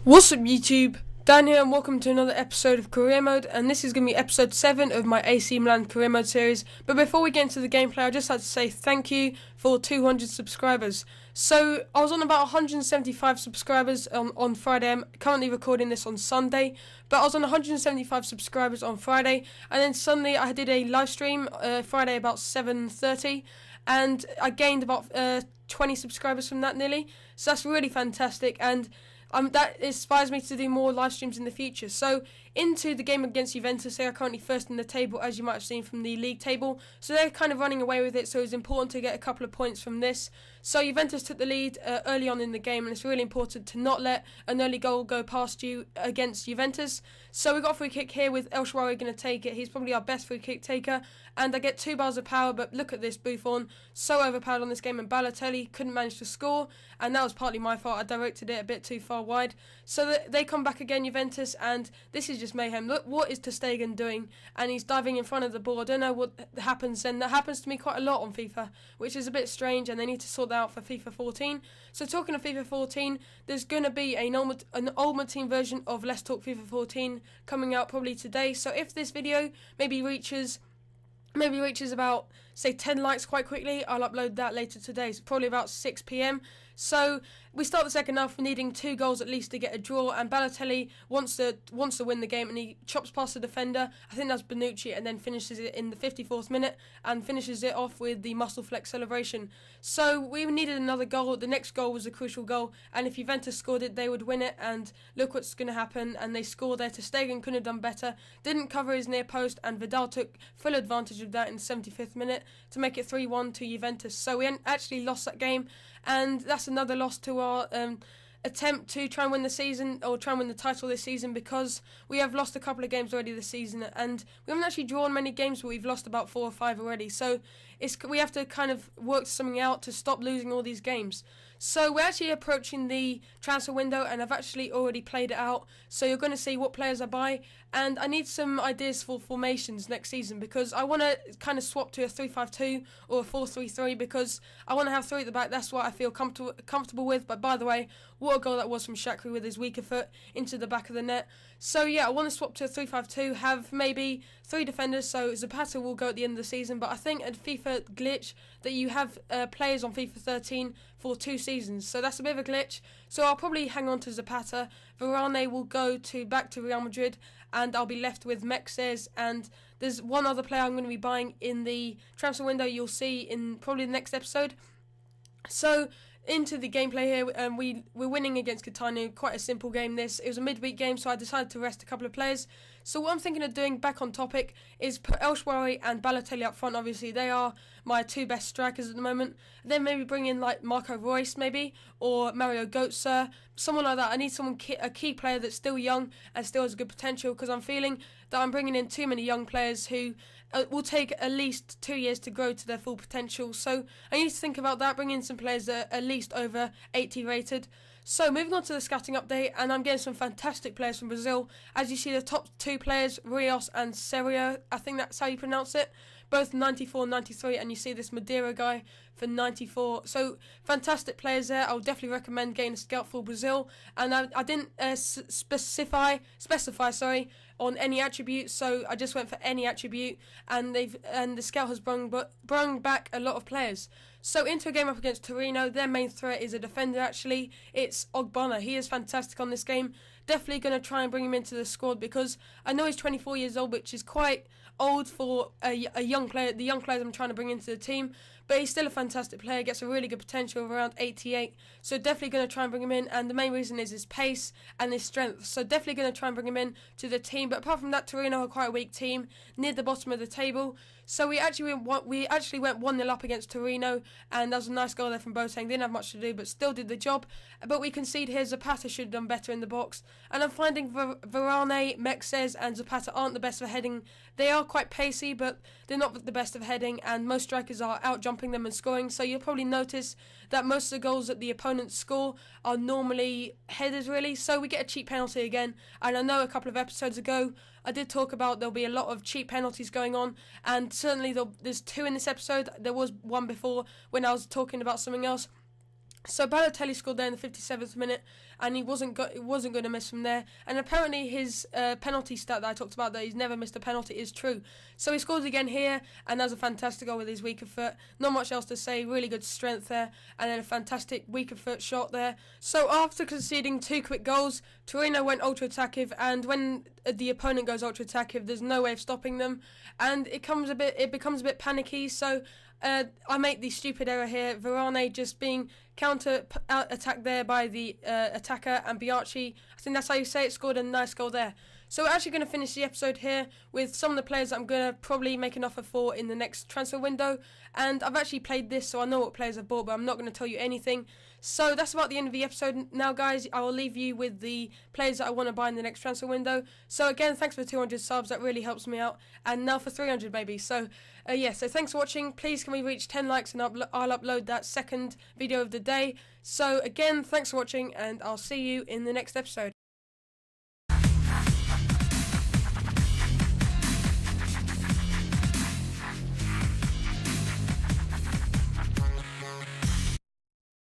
What's up YouTube? Dan here and welcome to another episode of Career Mode, and this is going to be episode 7 of my AC Milan Career Mode series. But before we get into the gameplay, I'd just like to say thank you for 200 subscribers. So I was on about 175 subscribers on Friday. I'm currently recording this on Sunday, but I was on 175 subscribers on Friday, and then Sunday I did a live stream Friday about 7:30, and I gained about 20 subscribers from that nearly. So that's really fantastic, and that inspires me to do more live streams in the future. So, into the game against Juventus, they are currently first in the table, as you might have seen from the league table. So they're kind of running away with it, so it's important to get a couple of points from this. So Juventus took the lead early on in the game, and it's really important to not let an early goal go past you against Juventus. So we got a free kick here with El Shaarawy going to take it. He's probably our best free kick taker, and I get 2 bars of power, but look at this Buffon, so overpowered on this game, and Balotelli couldn't manage to score, and that was partly my fault. I directed it a bit too far wide. So they come back again, Juventus, and this is just mayhem. Look, what is ter Stegen doing? And he's diving in front of the ball. I don't know what happens, and that happens to me quite a lot on FIFA, which is a bit strange, and they need to sort that out for FIFA 14. So talking of FIFA 14, there's going to be an Ultimate Team version of Let's Talk FIFA 14 coming out probably today. So if this video maybe reaches about, say, 10 likes quite quickly, I'll upload that later today, so probably about 6 p.m. So we start the second half needing 2 goals at least to get a draw, and Balotelli wants to win the game, and he chops past the defender, I think that's Bonucci, and then finishes it in the 54th minute and finishes it off with the muscle flex celebration. So we needed another goal. The next goal was a crucial goal, and if Juventus scored it, they would win it, and look what's going to happen, and they scored there. Ter Stegen couldn't have done better, didn't cover his near post, and Vidal took full advantage of that in the 75th minute to make it 3-1 to Juventus. So we actually lost that game, and that's another loss to our attempt to try and win the season, or try and win the title this season, because we have lost a couple of games already this season, and we haven't actually drawn many games, but we've lost about 4 or 5 already. So we have to kind of work something out to stop losing all these games. So we're actually approaching the transfer window, and I've actually already played it out. So you're going to see what players I buy, and I need some ideas for formations next season, because I want to kind of swap to a 3-5-2 or a 4-3-3, because I want to have 3 at the back. That's what I feel comfortable with. But by the way, what a goal that was from Shaqiri with his weaker foot into the back of the net. So yeah, I want to swap to a 3-5-2, have maybe 3 defenders, so Zapata will go at the end of the season, but I think at FIFA glitch that you have players on FIFA 13 for 2 seasons, so that's a bit of a glitch. So I'll probably hang on to Zapata. Varane will go back to Real Madrid, and I'll be left with Mexes, and there's one other player I'm going to be buying in the transfer window you'll see in probably the next episode. So into the gameplay here, we're winning against Catania. Quite a simple game this. It was a midweek game, so I decided to rest a couple of players. So what I'm thinking of doing, back on topic, is put El Shaarawy and Balotelli up front. Obviously, they are my 2 best strikers at the moment. Then maybe bring in like Marco Reus maybe, or Mario Götze, someone like that. I need a key player that's still young and still has good potential, because I'm feeling that I'm bringing in too many young players who will take at least 2 years to grow to their full potential. So I need to think about that, bring in some players that are at least over 80 rated. So moving on to the scouting update, and I'm getting some fantastic players from Brazil. As you see, the top 2 players, Rios and Serio, I think that's how you pronounce it, both 94 and 93, and you see this Madeira guy for 94. So fantastic players there. I would definitely recommend getting a scout for Brazil, and I didn't specify on any attribute, so I just went for any attribute, and the scout has brung back a lot of players. So into a game up against Torino, their main threat is a defender actually. It's Ogbonna. He is fantastic on this game. Definitely going to try and bring him into the squad, because I know he's 24 years old, which is quite old for a young player. The young players I'm trying to bring into the team, but he's still a fantastic player, gets a really good potential of around 88, so definitely going to try and bring him in, and the main reason is his pace and his strength, so definitely going to try and bring him in to the team. But apart from that, Torino are quite a weak team, near the bottom of the table, so we actually went 1-0 up against Torino, and that was a nice goal there from Boateng. Didn't have much to do, but still did the job. But we concede here. Zapata should have done better in the box, and I'm finding Varane, Mexes and Zapata aren't the best for heading. They are quite pacey, but they're not the best of heading, and most strikers are out jumping them and scoring. So you'll probably notice that most of the goals that the opponents score are normally headers, really. So we get a cheap penalty again, and I know a couple of episodes ago I did talk about there'll be a lot of cheap penalties going on, and certainly there's 2 in this episode. There was one before when I was talking about something else. So Balotelli scored there in the 57th minute, and he wasn't going to miss from there. And apparently his penalty stat that I talked about, that he's never missed a penalty, is true. So he scores again here, and that's a fantastic goal with his weaker foot. Not much else to say. Really good strength there, and then a fantastic weaker foot shot there. So after conceding 2 quick goals, Torino went ultra attackive, and when the opponent goes ultra attackive, there's no way of stopping them, and it becomes a bit panicky. So I make the stupid error here. Varane just being counter attacked there by the attacker, and Biaggi, I think that's how you say it, scored a nice goal there. So we're actually going to finish the episode here with some of the players that I'm going to probably make an offer for in the next transfer window. And I've actually played this, so I know what players I've bought, but I'm not going to tell you anything. So that's about the end of the episode now, guys. I will leave you with the players that I want to buy in the next transfer window. So again, thanks for 200 subs, that really helps me out. And now for 300 maybe. So yeah, so thanks for watching. Please can we reach 10 likes and I'll upload that second video of the day. So again, thanks for watching, and I'll see you in the next episode.